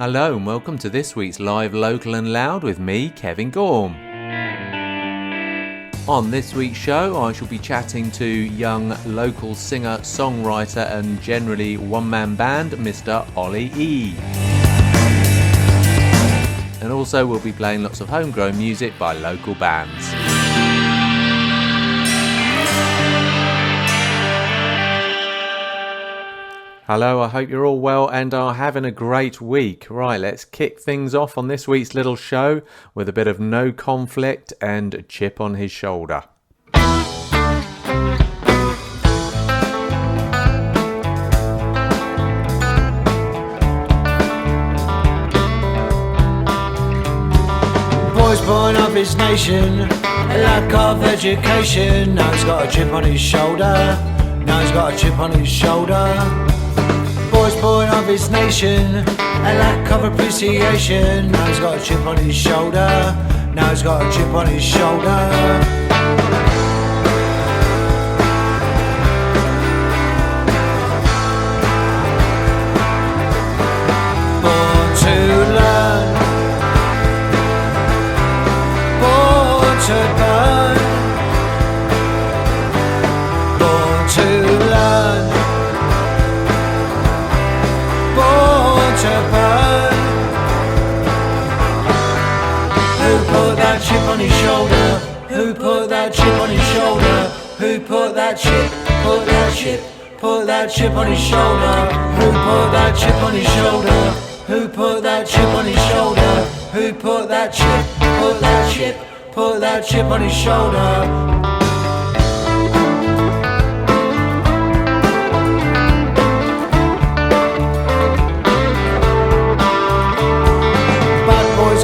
Hello and welcome to this week's Live Local and Loud with me, Kevin Gaughan. On this week's show, I shall be chatting to young local singer, songwriter and generally one-man band, Mr. Olly E. And also we'll be playing lots of homegrown music by local bands. Hello, I hope you're all well and are having a great week. Right, let's kick things off on this week's little show with a bit of No Conflict and a Chip on His Shoulder. Boys born of his nation, a lack of education. Now he's got a chip on his shoulder. Now he's got a chip on his shoulder. Boys born of his nation, a lack of appreciation. Now he's got a chip on his shoulder. Now he's got a chip on his shoulder. Born to learn, born to burn, born to learn, born to burn. Who put that chip on his shoulder? Who put that chip on his shoulder? Who put that chip, put that chip, put that chip on his shoulder? Who put that chip on his shoulder? Who put that chip on his shoulder? Who put that chip, put that chip, put that chip on his shoulder?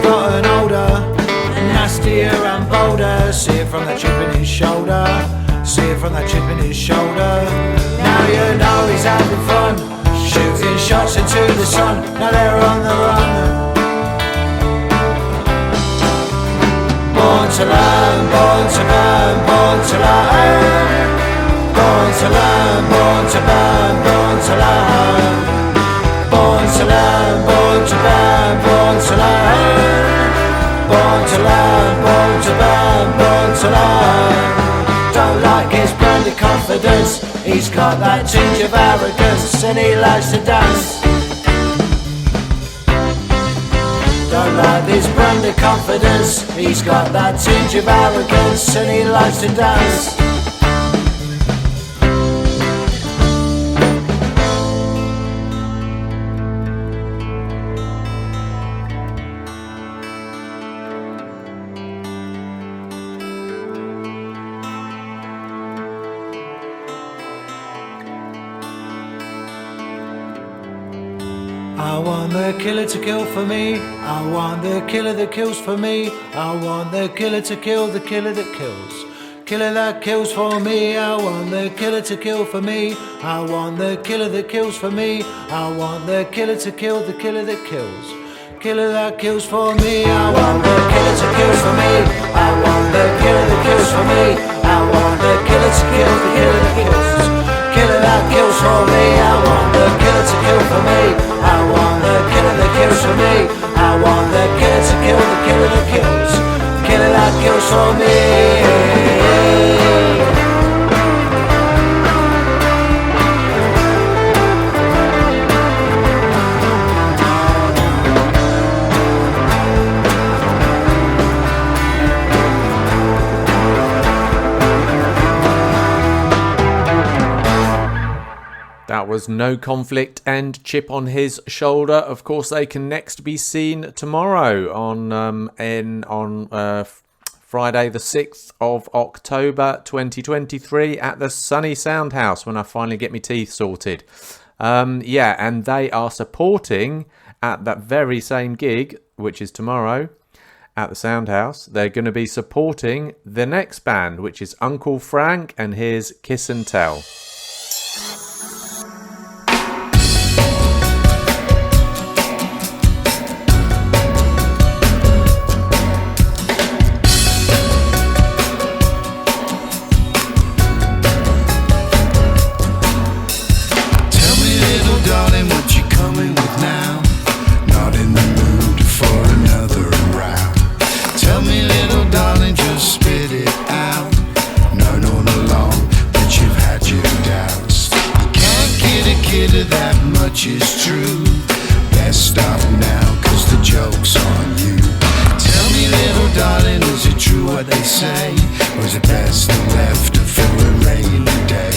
Gotten older, nastier and bolder. See it from that chip in his shoulder. See it from that chip in his shoulder. Now you know he's having fun, shooting shots into the sun. Now they're on the run. Born to learn, born to burn, born to learn. Born to learn, born to burn, born to learn. Born to learn, born to burn, born to learn. Born to learn, born to burn, born to learn. Don't like his branded confidence. He's got that tinge of arrogance and he likes to dance. Don't like this branded confidence. He's got that tinge of arrogance and he likes to dance. I want the killer to kill for me. I want the killer that kills for me. I want the killer to kill the killer that kills. Killer that kills for me. I want the killer to kill for me. I want the killer that kills for me. I want the killer to kill the killer that kills. Killer that kills for me. I want the killer to kill for me. I want the killer that kills for me. I want the killer to kill the killer that kills. Killer that kills for me. I want the killer to kill for me. I want the killer that kills for me. I want the killer to kill the killer that kills. Killer that kills for me. That was No Conflict and Chip on His Shoulder. Of course, they can next be seen tomorrow on Friday the 6th of October 2023 at the Sunny Sound House when I finally get my teeth sorted. And they are supporting at that very same gig, which is tomorrow at the Sound House. They're going to be supporting the next band, which is Uncle Frank, and here's Kiss and Tell. Darling, what you coming with now? Not in much is true. Best stop now, cause the joke's on you. Tell me, little darling, is it true what they say? Or is it best left for a rainy day?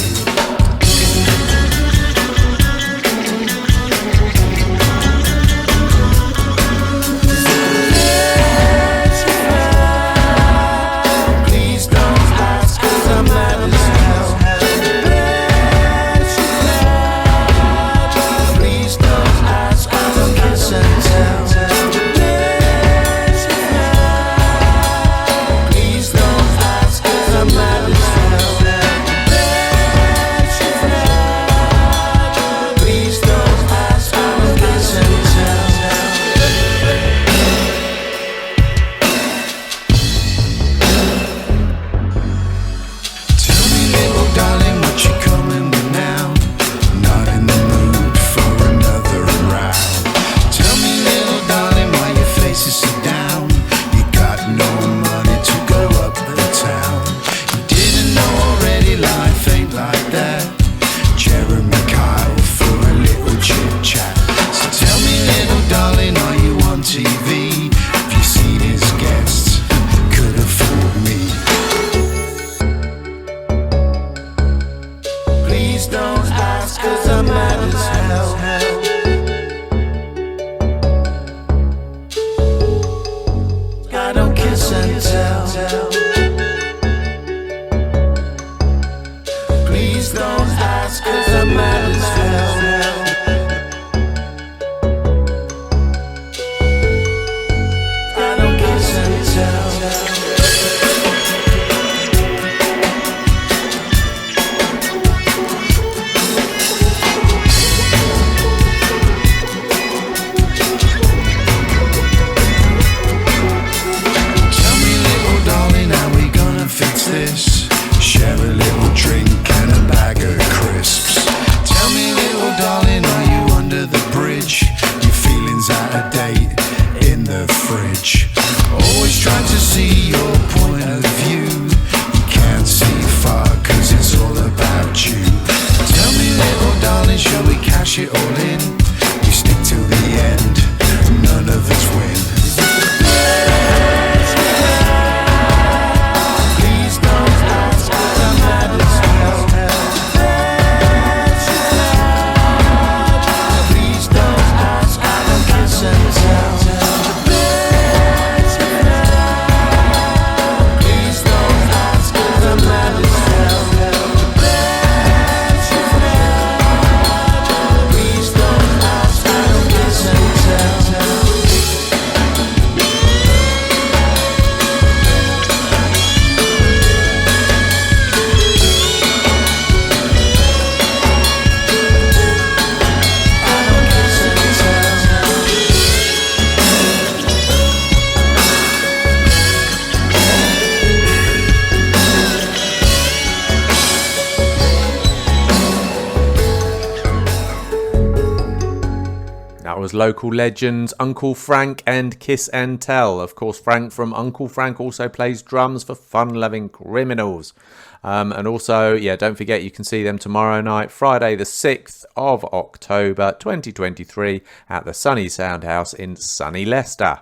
Local legends Uncle Frank and Kiss and Tell. Of course, Frank from Uncle Frank also plays drums for Fun-Loving Criminals. And also, don't forget you can see them tomorrow night, Friday the 6th of October 2023 at the Sunny Sound House in sunny Leicester.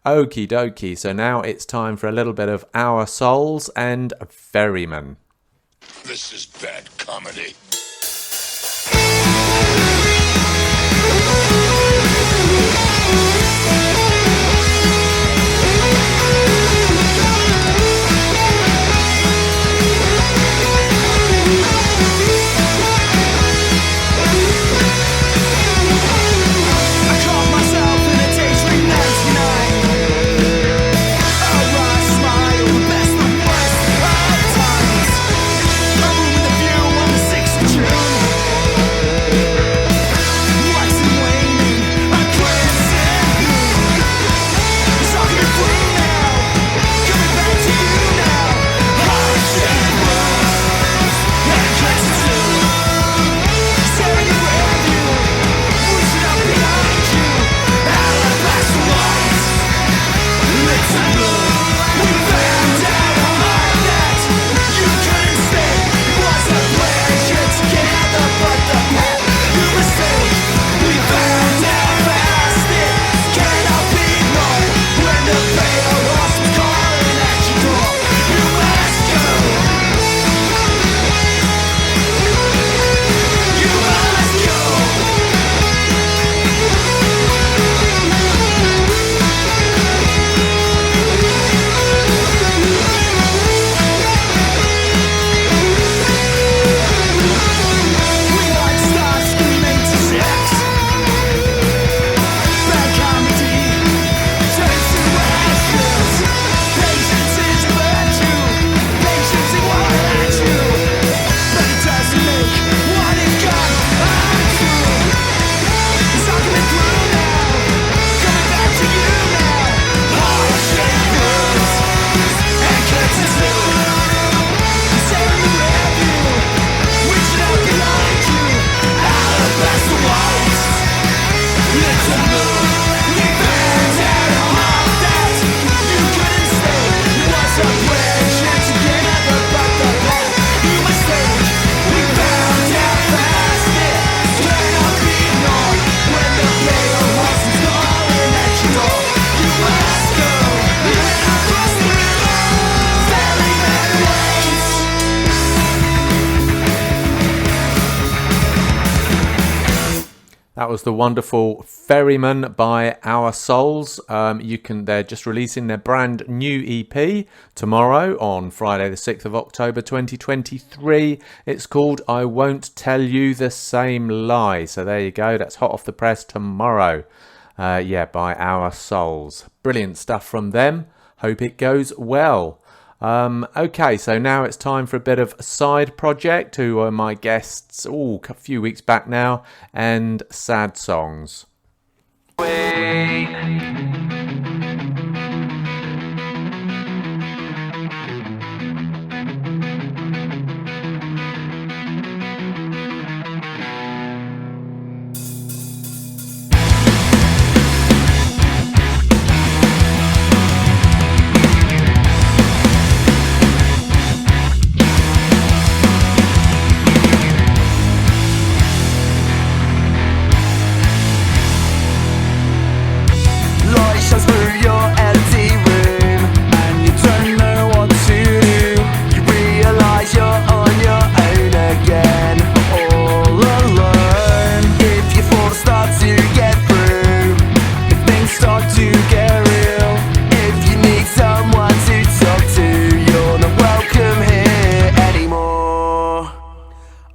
Okie dokie, so now it's time for a little bit of Our Souls and Ferryman. This is bad comedy. Smile, the best of worst of times. I'm moving the view on the 6th That was the wonderful Ferryman by Our Souls. They're just releasing their brand new EP tomorrow on Friday the 6th of October 2023. It's called I Won't Tell You the Same Lie. So there you go. That's hot off the press tomorrow. By Our Souls. Brilliant stuff from them. Hope it goes well. Okay, so now it's time for a bit of Side Project, who are my guests a few weeks back now, and Sad Songs.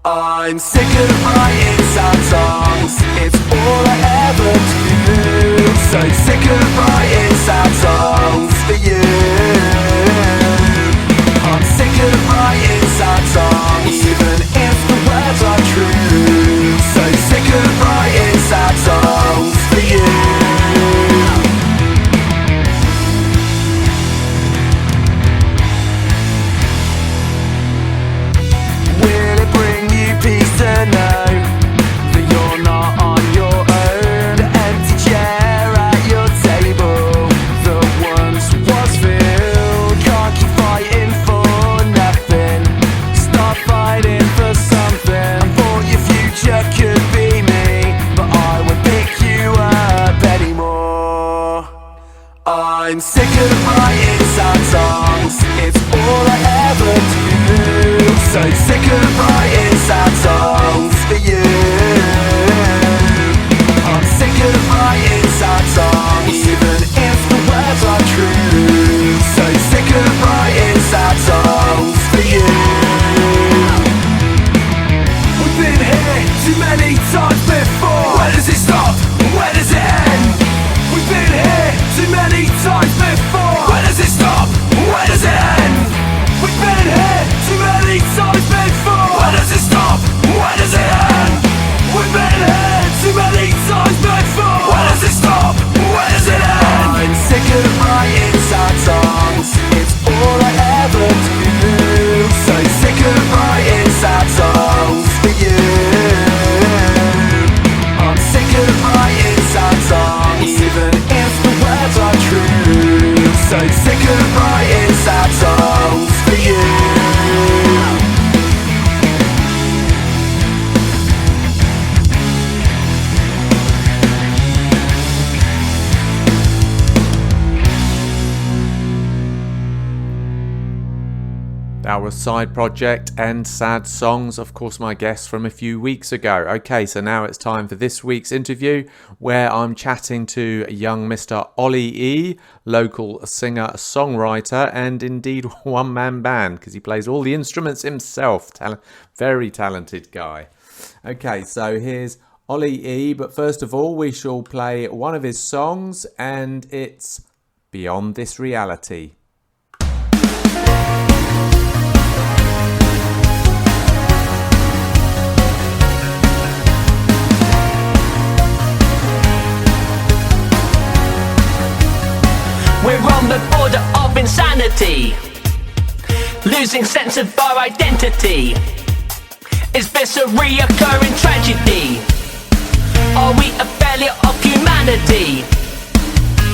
I'm sick of writing sad songs, it's all I ever do. So sick of writing sad songs for you. I'm sick of writing sad songs, even if the words are true. So sick of writing sad songs for you. Peace to know that you're not on your own. The empty chair at your table that once was filled. Can't keep fighting for nothing, start fighting for something. I thought your future could be me, but I won't pick you up anymore. I'm sick of writing sad songs, it's all I ever do. So sick of writing sad songs for you. I'm sick of writing sad songs, even if the words are true. So sick of writing sad songs for you. We've been here too many times before. Where does it stop? Where does it end? We've been here too many times before. Where does it stop? Where does it end? We've been here too many times before. Where does it stop? Where does it end? We've been here too many times before. Where does it stop? Where does it end? I'm sick of writing sad songs, it's all I ever do. So sick of writing sad songs for you. I'm sick of writing sad songs, even if the words are true. So sick of writing sad songs for you. That was Side Project and Sad Songs, of course, my guests from a few weeks ago. Okay, so now it's time for this week's interview, where I'm chatting to young Mr. Olly E, local singer-songwriter and indeed one-man band, because he plays all the instruments himself. Very talented guy. Okay, so here's Olly E, but first of all, we shall play one of his songs, and it's Beyond This Reality. We're on the border of insanity, losing sense of our identity. Is this a reoccurring tragedy? Are we a failure of humanity?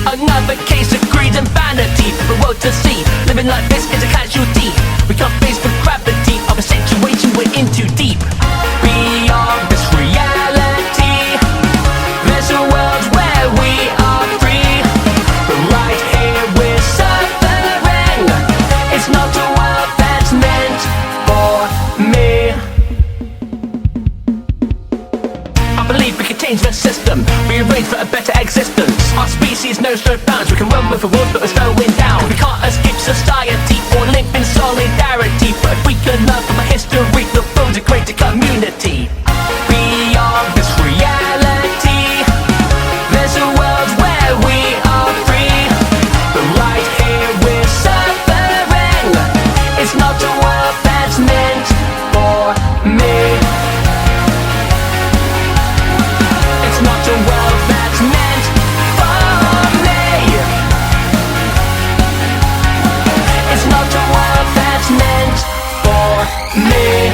Another case of greed and vanity for the world to see. Living like this is a casualty. We can't face the gravity of a situation we're in too deep. Beyond this reality, there's a world where we are free. But right here we're suffering. It's not a world that's meant for me. I believe believe we can change the system, rearrange for a better existence. Our species knows no bounds. We can run with the world, but we're slowing down. We can't escape society or live in solidarity. But if we can learn from our history, we'll build a greater community. Beyond this reality, there's a world where we are free. But right here we're suffering. It's not a world that's meant for me. It's not a world that's meant for me. It's not a world that's meant for me.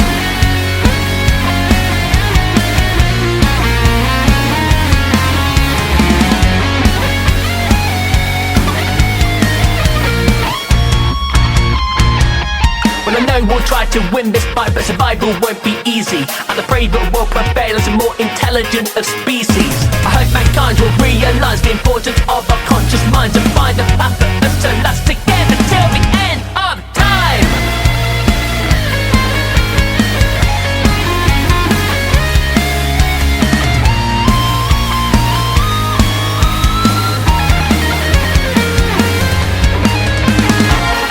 Well, I know we'll try to win this fight, but survival won't be easy. And the braver world will fail as a more intelligent of species. I hope mankind will realise the importance of our conscious minds and find a path for us to last together till the end of time.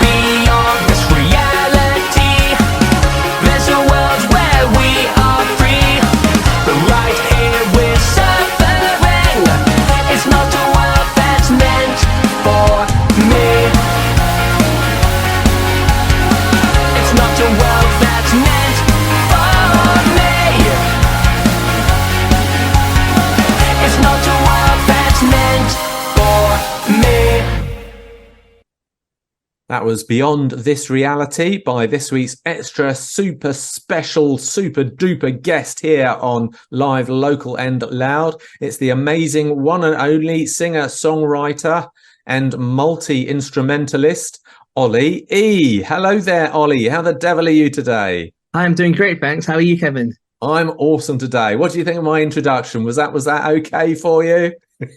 Beyond this reality, there's a world where we are free. But right here we're suffering. It's not a world that's meant for me. It's not a world that's meant for me. It's not a world that's meant for me. That was Beyond This Reality by this week's extra super special super duper guest here on Live, Local and Loud. It's the amazing one and only singer, songwriter and multi-instrumentalist, Olly E. Hello there, Olly. How the devil are you today? I'm doing great, thanks. How are you, Kevin? I'm awesome today. What do you think of my introduction? Was that okay for you?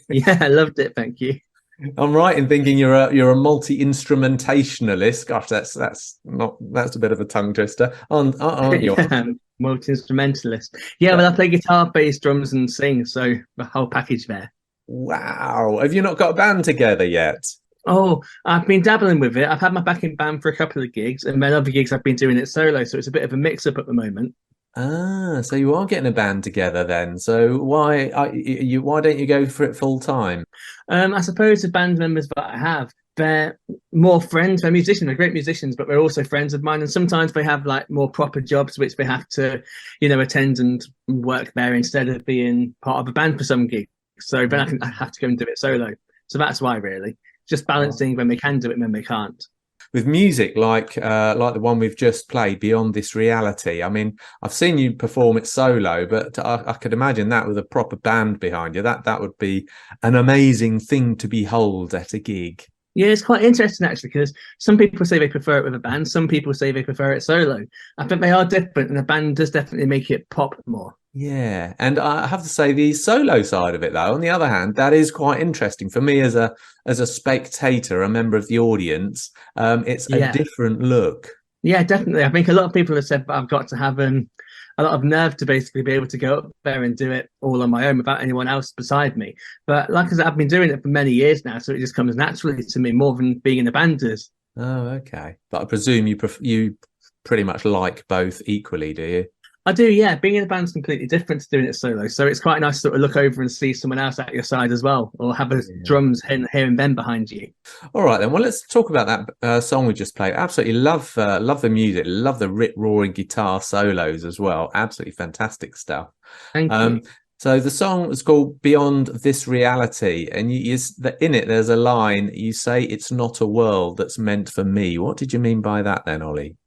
Yeah, I loved it, thank you. I'm right in thinking you're a multi-instrumentationalist. Gosh, that's a bit of a tongue twister, aren't you? Yeah, multi-instrumentalist. Yeah, well, I play guitar, bass, drums, and sing, so the whole package there. Wow. Have you not got a band together yet? Oh, I've been dabbling with it. I've had my backing band for a couple of gigs, and then other gigs I've been doing it solo, so it's a bit of a mix-up at the moment. Ah, so you are getting a band together then. So why don't you go for it full time? I suppose the band members that I have, they're more friends. They're musicians. They're great musicians, but they're also friends of mine. And sometimes they have like more proper jobs, which they have to, attend and work there instead of being part of a band for some gigs. So then I have to go and do it solo. So that's why, really, just balancing when they can do it and when they can't. With music like the one we've just played, Beyond This Reality, I mean, I've seen you perform it solo, but I could imagine that with a proper band behind you. That would be an amazing thing to behold at a gig. Yeah, it's quite interesting actually, because some people say they prefer it with a band, some people say they prefer it solo. I think they are different, and a band does definitely make it pop more. Yeah, and I have to say the solo side of it, though, on the other hand, that is quite interesting for me as a spectator, a member of the audience. It's a different look. Yeah, definitely. I think a lot of people have said that I've got to have a lot of nerve to basically be able to go up there and do it all on my own without anyone else beside me. But like I said, I've been doing it for many years now, so it just comes naturally to me more than being in a band does. Oh, okay. But I presume you pretty much like both equally, do you? I do, yeah. Being in a band's completely different to doing it solo. So it's quite nice to sort of look over and see someone else at your side as well, or have drums here and then behind you. All right, then. Well, let's talk about that song we just played. Absolutely love the music. Love the rip-roaring guitar solos as well. Absolutely fantastic stuff. Thank you. So the song is called Beyond This Reality, and in it there's a line, you say it's not a world that's meant for me. What did you mean by that then, Olly?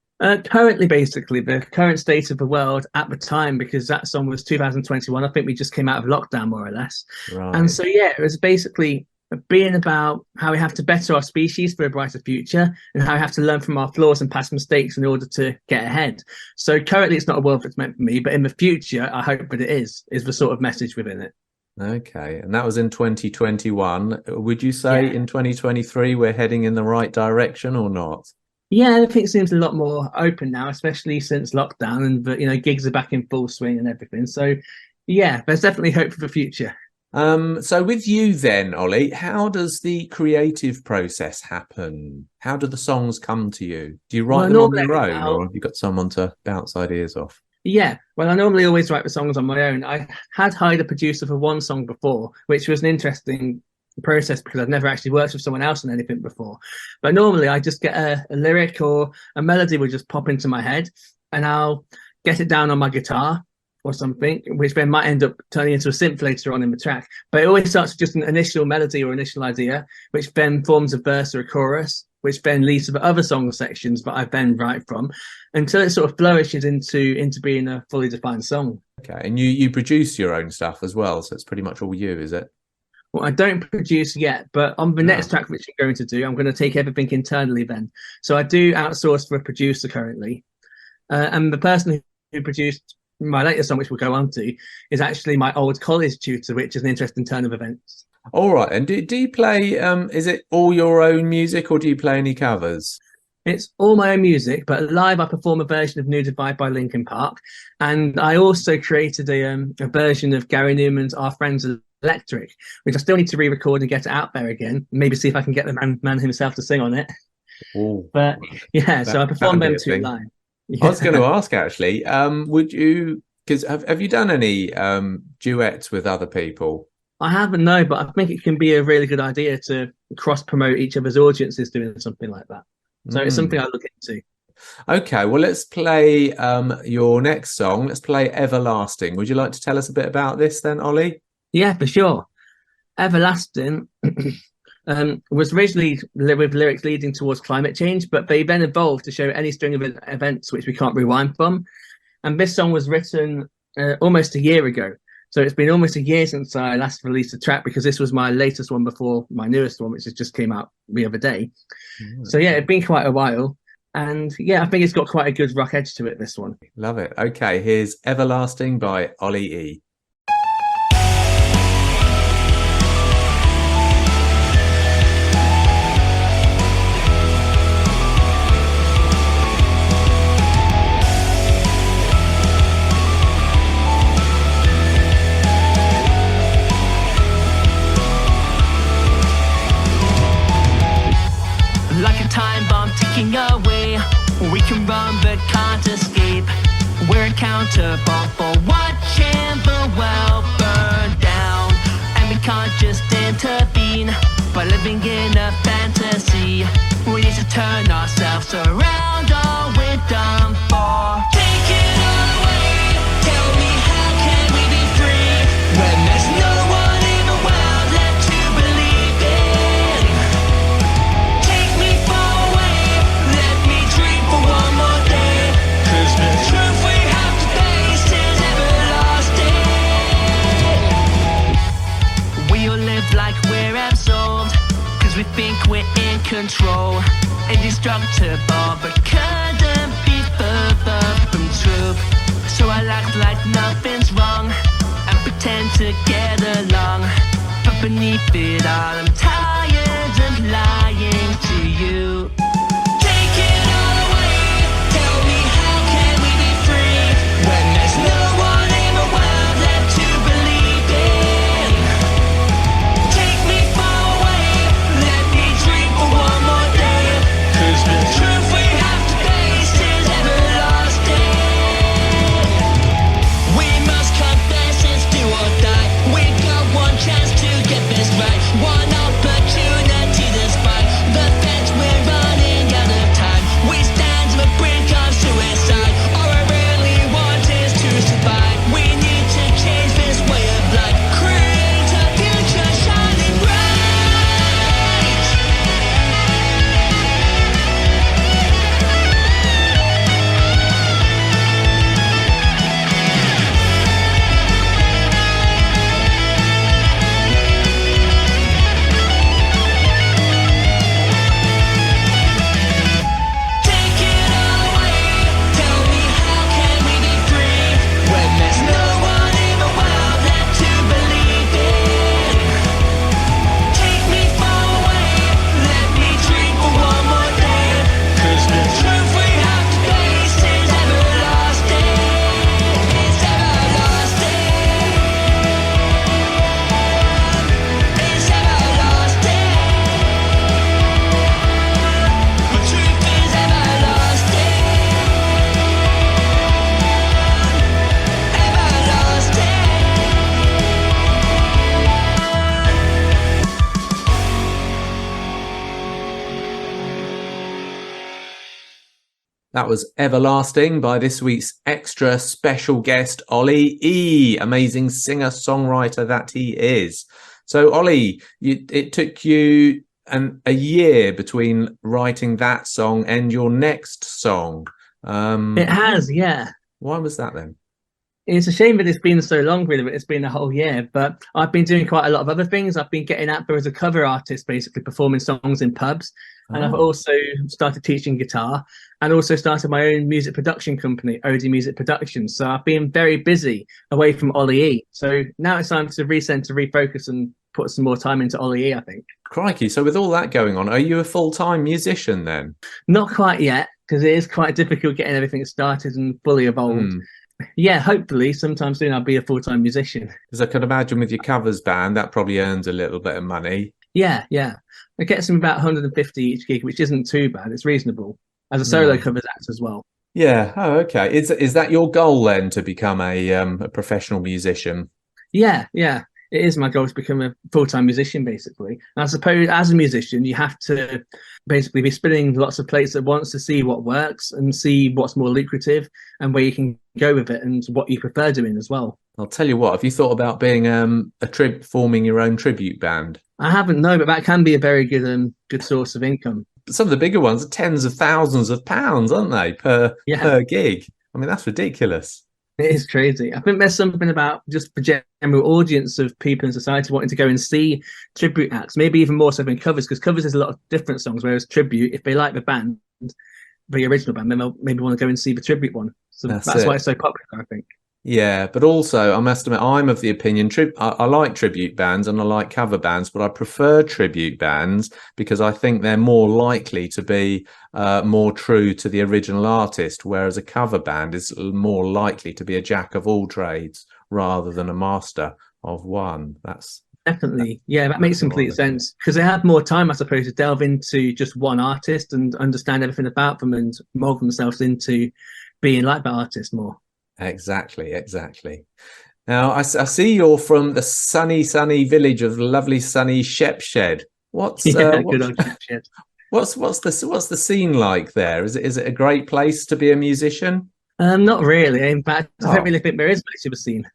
Currently, basically, the current state of the world at the time, because that song was 2021. I think we just came out of lockdown, more or less. Right. And so, yeah, it was basically being about how we have to better our species for a brighter future, and how we have to learn from our flaws and past mistakes in order to get ahead. So currently, it's not a world that's meant for me, but in the future, I hope that it is the sort of message within it. Okay, and that was in 2021. Would you say in 2023 we're heading in the right direction or not? Yeah, I think it seems a lot more open now, especially since lockdown, and gigs are back in full swing and everything. So Yeah, there's definitely hope for the future. So with you then, Ollie, how does the creative process happen? How do the songs come to you? Do you write Well, them on normally your own, I'll, or have you got someone to bounce ideas off? yeah, well, I normally always write the songs on my own. I had hired a producer for one song before, which was an interesting process because I've never actually worked with someone else on anything before. But normally I just get a lyric or a melody will just pop into my head and I'll get it down on my guitar or something, which then might end up turning into a synth later on in the track. But it always starts with just an initial melody or initial idea, which then forms a verse or a chorus, which then leads to the other song sections that I then write from until it sort of flourishes into being a fully defined song. Okay, and you produce your own stuff as well, so it's pretty much all you, is it? Well, I don't produce yet, but on the next track, which I'm going to do, I'm going to take everything internally then. So I do outsource for a producer currently. And the person who produced my latest song, which we'll go on to, is actually my old college tutor, which is an interesting turn of events. All right, and do you play, is it all your own music or do you play any covers? It's all my own music, but live I perform a version of New Divide by Linkin Park. And I also created a version of Gary Newman's Our Friends Electric, which I still need to re-record and get it out there again. Maybe see if I can get the man himself to sing on it. Ooh, but yeah, so I performed them two live. Yeah. I was going to ask actually, would you, because have you done any duets with other people? I haven't, no, but I think it can be a really good idea to cross promote each other's audiences doing something like that. So it's something I look into. Okay, well, let's play your next song. Let's play Everlasting. Would you like to tell us a bit about this then, Ollie? Yeah, for sure. Everlasting was originally with lyrics leading towards climate change, but they then evolved to show any string of events which we can't rewind from. And this song was written almost a year ago. So it's been almost a year since I last released a track because this was my latest one before my newest one, which has just came out the other day. So yeah, it's been quite a while. And yeah, I think it's got quite a good rock edge to it, this one. Love it. Okay, here's Everlasting by Olly E. Like a time bomb ticking away, we can run but can't escape. We're accountable for watching the world burn down, and we can't just intervene by living in a fantasy. We need to turn ourselves around, all we're done for. Take it all away, tell me how can we be free when there's no one in the world left to believe in. Take me far away, let me dream for one more day, 'cause the truth we have to face is everlasting. We all live like we're absorbed, 'cause we think we're in control. Indestructible, but couldn't be further from truth. So I act like nothing's wrong and pretend to get along, but beneath it all I'm tired of lying to you. Take it all away, tell me how can we be free when there's no one in the world left to believe in. Take me far away, let me dream for one more day, 'cause the truth we have to face is everlasting. We must confess it's do or die. We've got one chance to get this right, one opportunity to fight. That was Everlasting by this week's extra special guest, Olly E, amazing singer-songwriter that he is. So, Olly, it took you a year between writing that song and your next song. It has, yeah. Why was that then? It's a shame that it's been so long, really, but it's been a whole year. But I've been doing quite a lot of other things. I've been getting out there as a cover artist, basically performing songs in pubs. And I've also started teaching guitar and also started my own music production company, Olly Music Productions. So I've been very busy away from Olly E. So now it's time to refocus and put some more time into Olly E, I think. Crikey. So with all that going on, are you a full-time musician then? Not quite yet, because it is quite difficult getting everything started and fully evolved. Yeah, hopefully sometime soon I'll be a full-time musician. Because I can imagine with your covers band, that probably earns a little bit of money. Yeah. It gets them about 150 each gig, which isn't too bad. It's reasonable. As a solo covers act as well. Yeah. Oh, okay. Is that your goal then, to become a professional musician? Yeah. It is my goal to become a full-time musician, basically. And I suppose as a musician, you have to basically be spinning lots of plates at once to see what works and see what's more lucrative and where you can go with it and what you prefer doing as well. I'll tell you what, have you thought about being forming your own tribute band? I haven't, no, but that can be a very good source of income. Some of the bigger ones are tens of thousands of pounds, aren't they, per gig? I mean, that's ridiculous. It is crazy. I think there's something about just the general audience of people in society wanting to go and see tribute acts, maybe even more so than covers, because covers is a lot of different songs, whereas tribute, if they like the band, the original band, then they'll maybe want to go and see the tribute one. So that's why it's so popular, I think. Yeah, but also I must admit, I'm of the opinion I like tribute bands and I like cover bands, but I prefer tribute bands because I think they're more likely to be more true to the original artist, whereas a cover band is more likely to be a jack of all trades rather than a master of one. That's definitely, yeah, that makes complete sense because they have more time, I suppose, to delve into just one artist and understand everything about them and mold themselves into being like that artist more. Exactly. Now, I see you're from the sunny village of lovely sunny Shepshed. What's good old Shepshed. What's the scene like there? Is it a great place to be a musician? Not really. In fact, I don't really think there is much of a scene.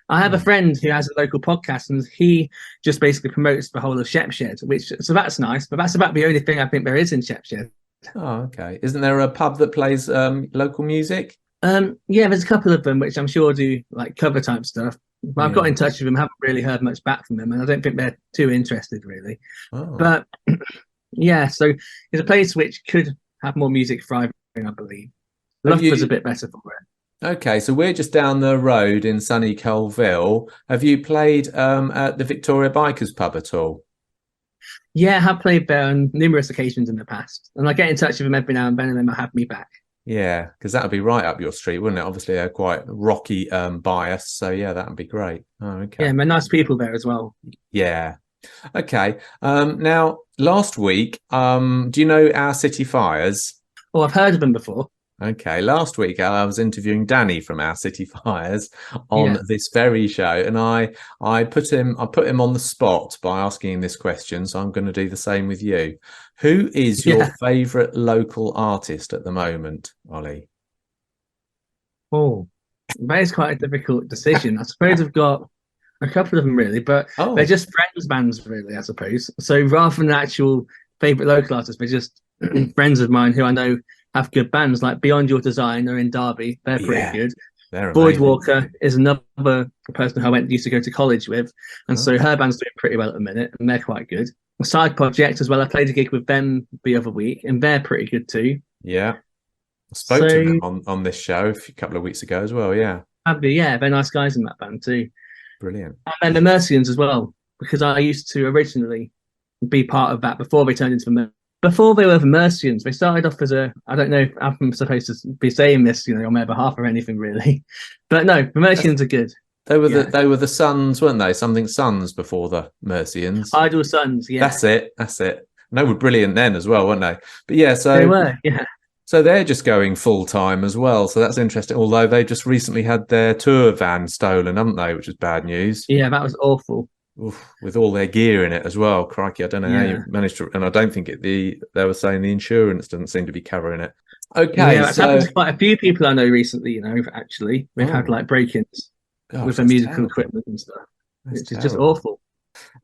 I have a friend who has a local podcast, and he just basically promotes the whole of Shepshed, so that's nice. But that's about the only thing I think there is in Shepshed. Oh, okay. Isn't there a pub that plays local music? Yeah, there's a couple of them which I'm sure do like cover type stuff. But I've got in touch with them, haven't really heard much back from them, and I don't think they're too interested really. But yeah, so it's a place which could have more music thriving, I believe. Loughborough's a bit better for it. Okay, so we're just down the road in sunny Colville. Have you played at the Victoria Bikers pub at all? Yeah, I have played there on numerous occasions in the past, and I get in touch with them every now and then, and they might have me back. Yeah, because that would be right up your street, wouldn't it? Obviously, they're quite rocky bias, so yeah, that would be great. Oh, okay. Yeah, and they're nice people there as well. Yeah. Okay. Now, last week, do you know Our City Fires? Oh, I've heard of them before. Okay, last week I was interviewing Danny from Our City Fires on this very show, and I put him on the spot by asking him this question. So I'm going to do the same with you. Who is your favourite local artist at the moment, Olly? Oh, that is quite a difficult decision. I suppose I've got a couple of them really, but they're just friends bands really, I suppose. So rather than actual favourite local artists, they're just friends of mine who I know have good bands, like Beyond Your Design are in Derby. They're pretty good. Boyd Walker is another person who I used to go to college with, and so her band's doing pretty well at the minute, and they're quite good. Side Project as well. I played a gig with them the other week, and they're pretty good too. Yeah, I spoke to them on this show a couple of weeks ago as well. Yeah, they're nice guys in that band too. Brilliant. And the Mercians as well, because I used to originally be part of that before they turned into before they were the Mercians. They started off as I don't know if I'm supposed to be saying this, on their behalf or anything really, but no, the Mercians are good. They were the Sons, weren't they? Something Sons before the Mercians. Idle Sons, yeah. That's it. They were brilliant then as well, weren't they? But yeah, so they were, yeah. So they're just going full time as well. So that's interesting. Although they just recently had their tour van stolen, haven't they? Which is bad news. Yeah, that was awful. Oof, with all their gear in it as well. Crikey, I don't know how you managed to. And I don't think they were saying the insurance doesn't seem to be covering it. Okay, Yeah, it's happened to quite a few people I know recently. Actually, we've had Oh. like break-ins Gosh, with their that's musical terrible. equipment and stuff, That's which is just terrible. awful.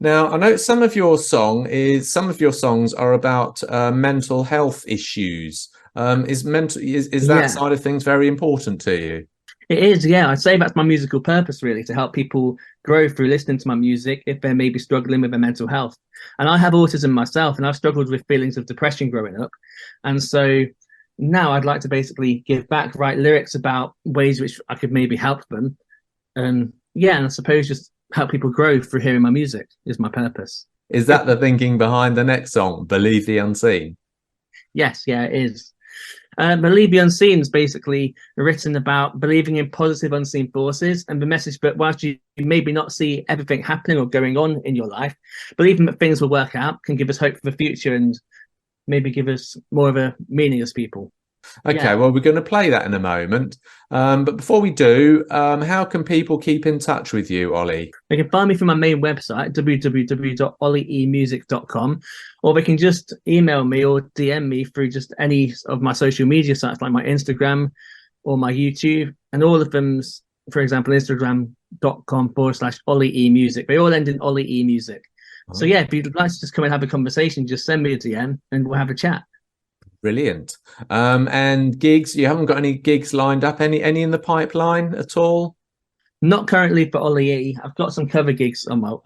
Now, I know some of your songs are about mental health issues. Is that Yeah. side of things very important to you? It is, yeah. I'd say that's my musical purpose, really, to help people grow through listening to my music if they're maybe struggling with their mental health. And I have autism myself, and I've struggled with feelings of depression growing up. And so now I'd like to basically give back, write lyrics about ways which I could maybe help them. Yeah, and I suppose just help people grow through hearing my music is my purpose. Is that the thinking behind the next song, Believe the Unseen? Yes, yeah, it is. Believe the Unseen is basically written about believing in positive unseen forces and the message that whilst you maybe not see everything happening or going on in your life, believing that things will work out can give us hope for the future and maybe give us more of a meaning as people. Okay, Yeah. well, we're going to play that in a moment. But before we do, how can people keep in touch with you, Olly? They can find me through my main website, www.ollyemusic.com, or they can just email me or DM me through just any of my social media sites like my Instagram or my YouTube. And all of them's, for example, Instagram.com/Olly E Music. They all end in Olly E Music. So yeah, if you'd like to just come and have a conversation, just send me a DM and we'll have a chat. Brilliant. And gigs, you haven't got any gigs lined up? Any in the pipeline at all? Not currently for Olly E. I've got some cover gigs on my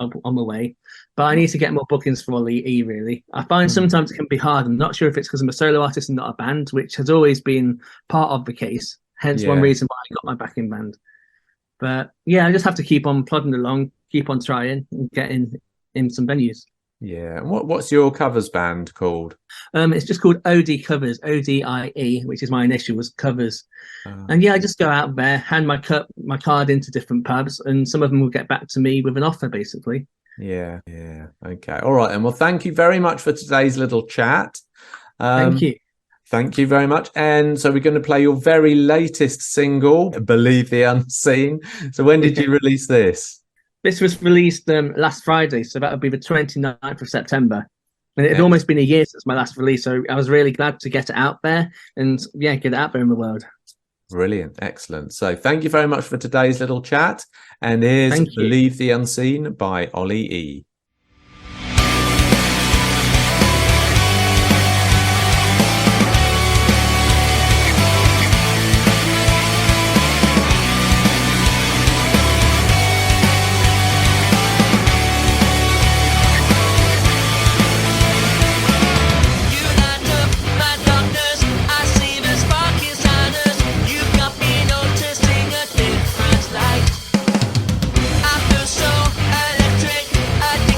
way, but I need to get more bookings for Olly E. Really, I find sometimes it can be hard. I'm not sure if it's because I'm a solo artist and not a band, which has always been part of the case. Hence, one reason why I got my backing band. But yeah, I just have to keep on plodding along, keep on trying, and getting in some venues. Yeah. And what's your covers band called? It's just called OD Covers, ODIE, which is my initials, Covers. And yeah, I just go out there, hand my card into different pubs, and some of them will get back to me with an offer, basically. Yeah. Okay. All right. And well, thank you very much for today's little chat. Thank you. Thank you very much. And so we're going to play your very latest single, Believe the Unseen. So when did you release this? This was released last Friday, so that would be the 29th of September. And it had almost been a year since my last release, so I was really glad to get it out there and, yeah, get it out there in the world. Brilliant. Excellent. So thank you very much for today's little chat. And here's Believe the Unseen by Olly E. I feel so electric, addicted.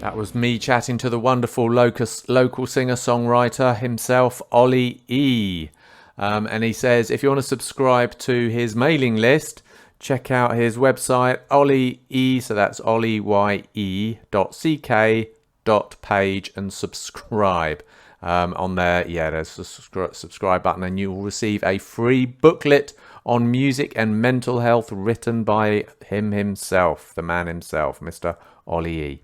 That was me chatting to the wonderful local singer-songwriter himself, Olly E. And he says, if you want to subscribe to his mailing list, check out his website, Olly E, so that's ollie.ck.page, and subscribe. On there, yeah, there's a subscribe button, and you will receive a free booklet on music and mental health written by him himself, the man himself, Mr. Olly E.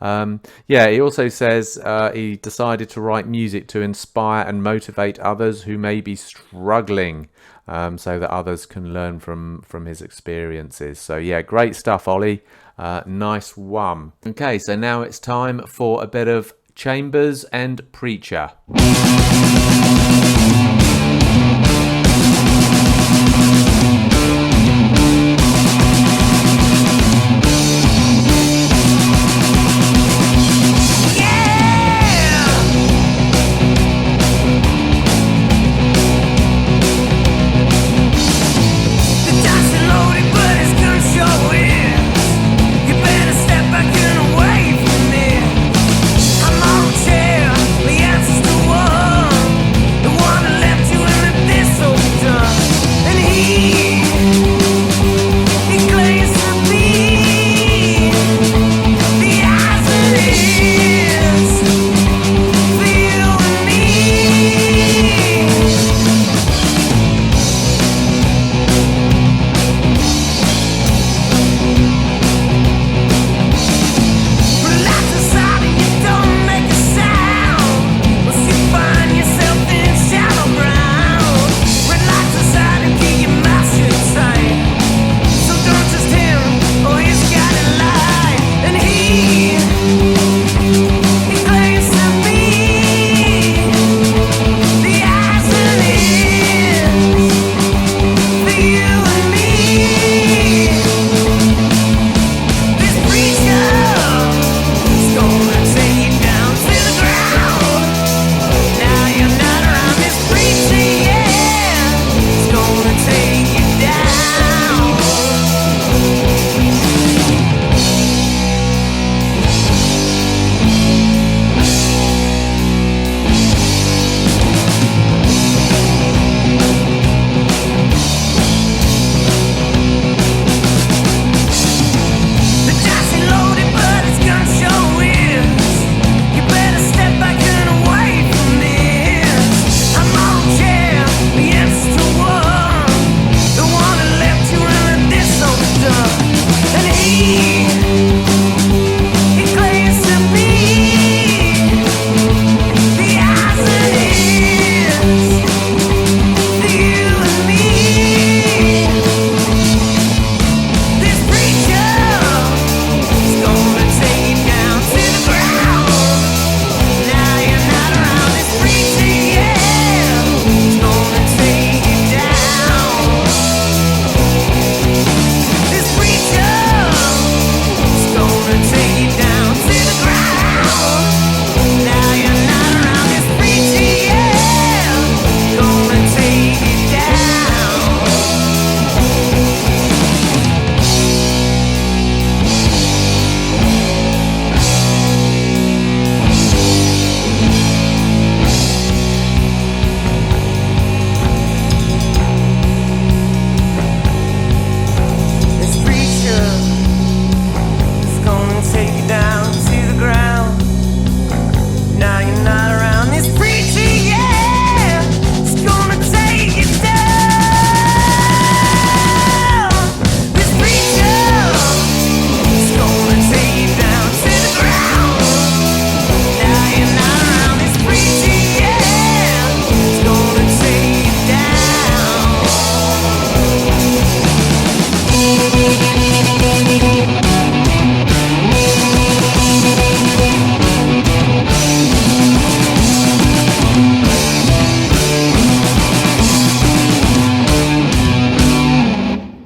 Yeah, he also says he decided to write music to inspire and motivate others who may be struggling, so that others can learn from his experiences. So yeah, great stuff, Olly. Nice one. Okay, so now it's time for a bit of Chambers and Preacher.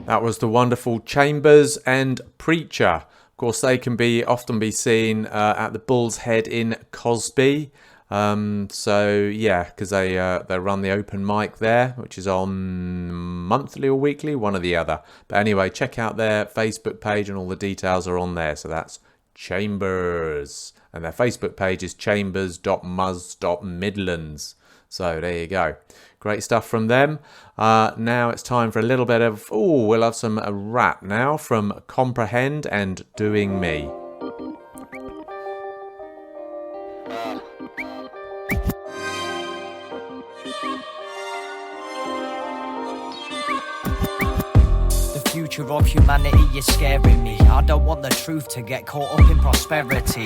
That was the wonderful Chambers and Preacher. Of course, they can often be seen at the Bull's Head in Cosby. So yeah, because they run the open mic there, which is on monthly or weekly, one or the other. But anyway, check out their Facebook page and all the details are on there. So that's Chambers. And their Facebook page is chambers.muzz.midlands. So there you go. Great stuff from them. Now it's time for a little bit of, we'll have some rap now from Comprehend and Doing Me. The future of humanity is scaring me. I don't want the truth to get caught up in prosperity.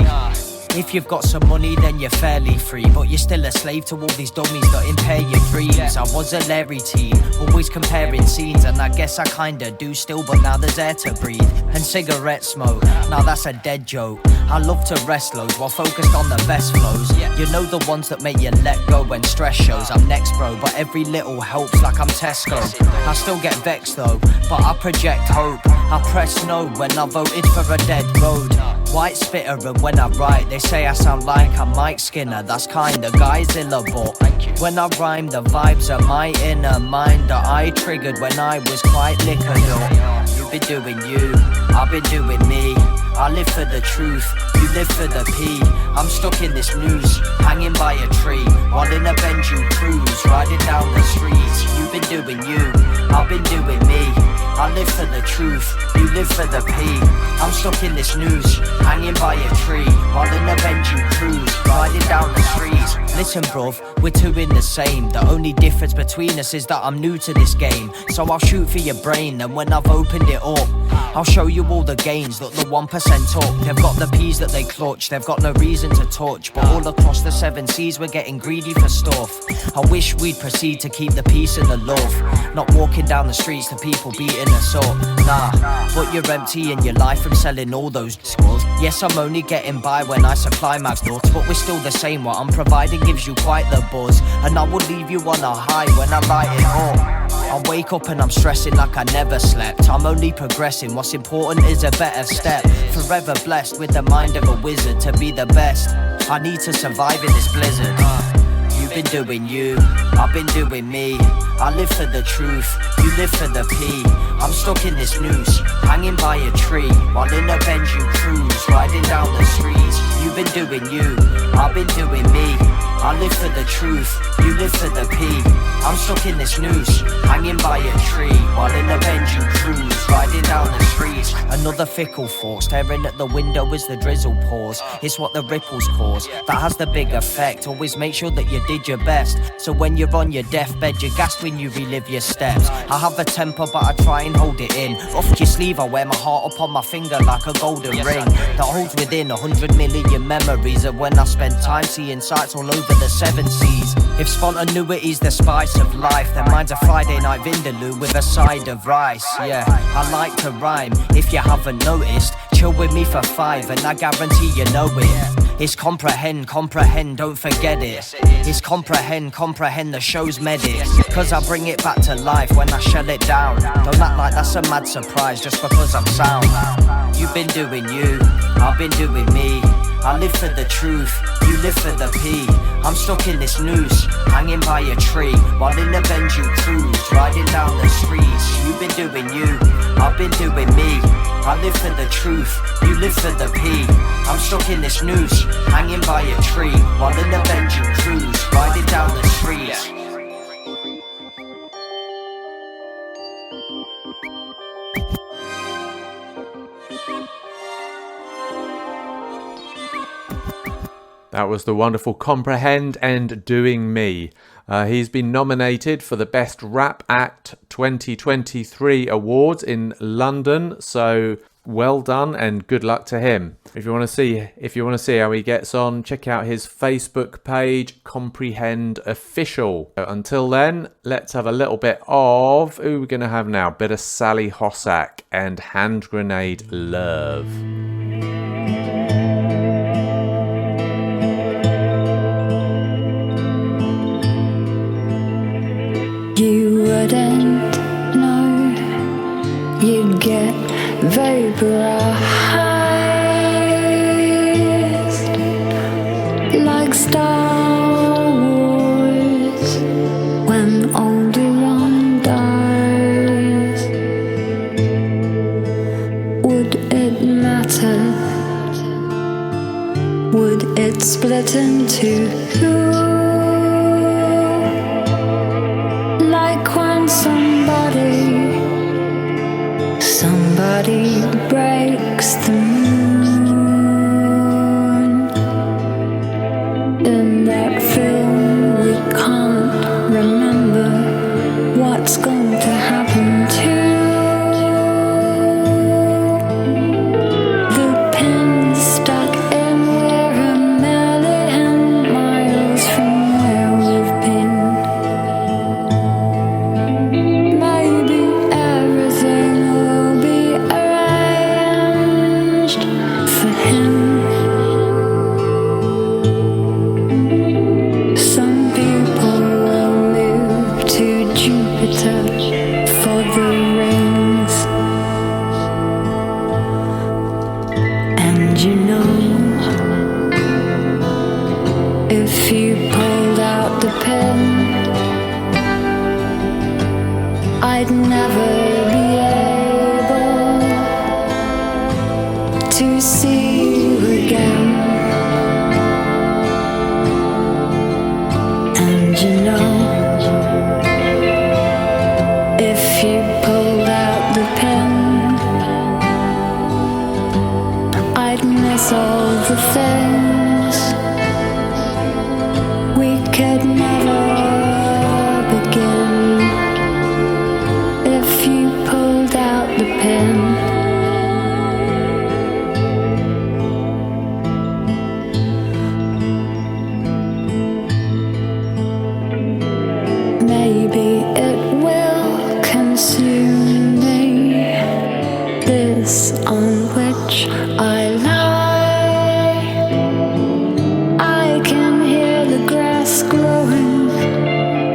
If you've got some money, then you're fairly free, but you're still a slave to all these dummies that impair your dreams. I was a Larry teen, always comparing scenes, and I guess I kinda do still, but now there's air to breathe. And cigarette smoke, now that's a dead joke. I love to rest loads while focused on the best flows. You know the ones that make you let go when stress shows. I'm next bro, but every little helps like I'm Tesco. I still get vexed though, but I project hope. I press no when I voted for a dead road. White spitter, and when I write, they say I sound like I'm Mike Skinner. That's kinda Godzilla, but when I rhyme, the vibes are my inner mind that I triggered when I was quite liquored up. You've been doing you, I've been doing me. I live for the truth, you live for the P. I'm stuck in this noose, hanging by a tree, while in a Benju cruise, riding down the streets. You've been doing you, I've been doing me. I live for the truth, you live for the P. I'm stuck in this noose, hanging by a tree, while in a Benju cruise, riding down the streets. Listen bruv, we're two in the same. The only difference between us is that I'm new to this game. So I'll shoot for your brain, and when I've opened it up, I'll show you all the gains that the 1% up. They've got the P's that they clutch, they've got no reason to touch, but all across the 7 seas we're getting greedy for stuff. I wish we'd proceed to keep the peace and the love, not walking down the streets to people beating us up. Nah, but you're empty in your life from selling all those scores. Yes, I'm only getting by when I supply Mav's nuts, but we're still the same. What I'm providing gives you quite the buzz, and I will leave you on a high when I write it up. I wake up and I'm stressing like I never slept. I'm only progressing, what's important is a better step. Forever blessed with the mind of a wizard to be the best. I need to survive in this blizzard. You've been doing you, I've been doing me. I live for the truth, you live for the P. I'm stuck in this noose, hanging by a tree, while in a Benju cruise, riding down the streets. You've been doing you, I've been doing me. I live for the truth, you live for the P. I'm stuck in this noose, hanging by a tree, while in a Benju cruise, riding down the streets. Another fickle thought, staring at the window as the drizzle pours. It's what the ripples cause, that has the big effect. Always make sure that you did your best, so when you're on your deathbed, you gasp when you relive your steps. I have a temper, but I try and hold it in. Off your sleeve, I wear my heart upon my finger like a golden ring that holds within 100 million memories of when I spent time seeing sights all over the 7 seas. If spontaneity's the spice of life, then mine's a Friday night vindaloo with a side of rice. Yeah, I like to rhyme, if you haven't noticed. Chill with me for 5 and I guarantee you know it. It's comprehend, comprehend, don't forget it. It's comprehend, comprehend, the show's medic. Cause I bring it back to life when I shell it down. Don't act like that's a mad surprise just because I'm sound. You've been doing you, I've been doing me. I live for the truth, you live for the P. I'm stuck in this noose, hanging by a tree, while in a Benju cruise, riding down the streets. You've been doing you, I've been doing me. I live for the truth, you live for the P. I'm stuck in this noose, hanging by a tree, while in a Benju cruise, riding down the streets. That was the wonderful Comprehend and Doing Me. He's been nominated for the Best Rap Act 2023 awards in London, so well done and good luck to him. If you want to see how he gets on, check out his Facebook page, Comprehend Official. Until then, let's have a little bit of who we're going to have now. Bit of Sally Hossack and Hand Grenade Love. You wouldn't know, you'd get vaporized like Star Wars when Alderaan dies. Would it matter would it split into two? Like when somebody breaks the moon. In that film we can't remember what's going to happen to the pin stuck in where a million miles from where we've been. Maybe everything will be arranged for him. Some people will move to Jupiter for the rings. And you know, if you pulled out the pin, I'd never be able to see you again. And you know, if you pulled out the pin, I'd miss all the things we could never begin. If you pulled out the pin, maybe it will consume me, this on which I lie. I can hear the grass growing.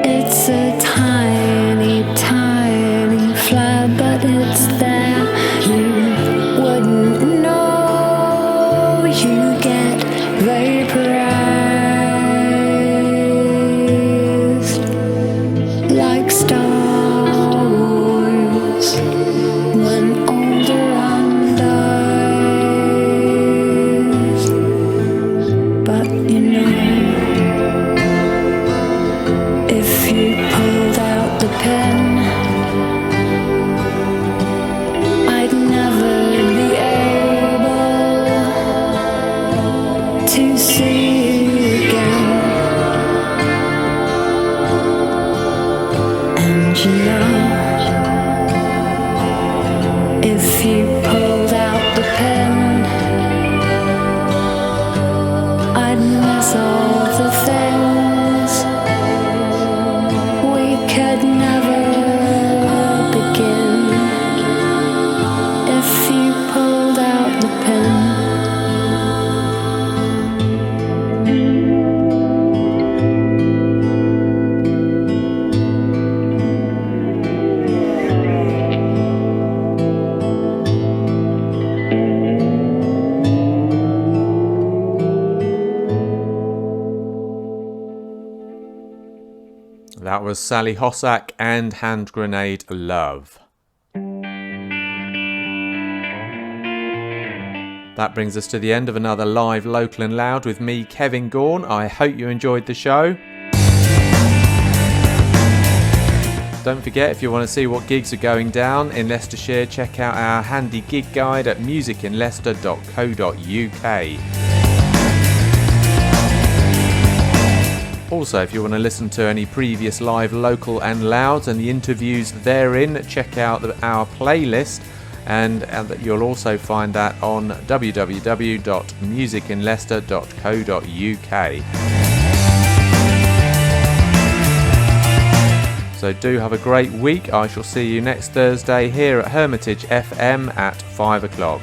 It's a tiny, tiny flower, but it's there. You wouldn't know, you get vaporized like Star Wars when Alderaan dies. But you know, if you pulled out the pen, I'd never be able to see you again. And you know, if you pulled out the pen, I'd miss all the things we could never begin. If you pulled out the pen. That was Sally Hossack and Hand Grenade Love. That brings us to the end of another live Local and Loud with me, Kevin Gaughan. I hope you enjoyed the show. Don't forget, if you want to see what gigs are going down in Leicestershire, check out our handy gig guide at musicinleicester.co.uk. Also, if you want to listen to any previous live Local and Louds and the interviews therein, check out our playlist, and you'll also find that on www.musicinleicester.co.uk. So do have a great week. I shall see you next Thursday here at Hermitage FM at 5 o'clock.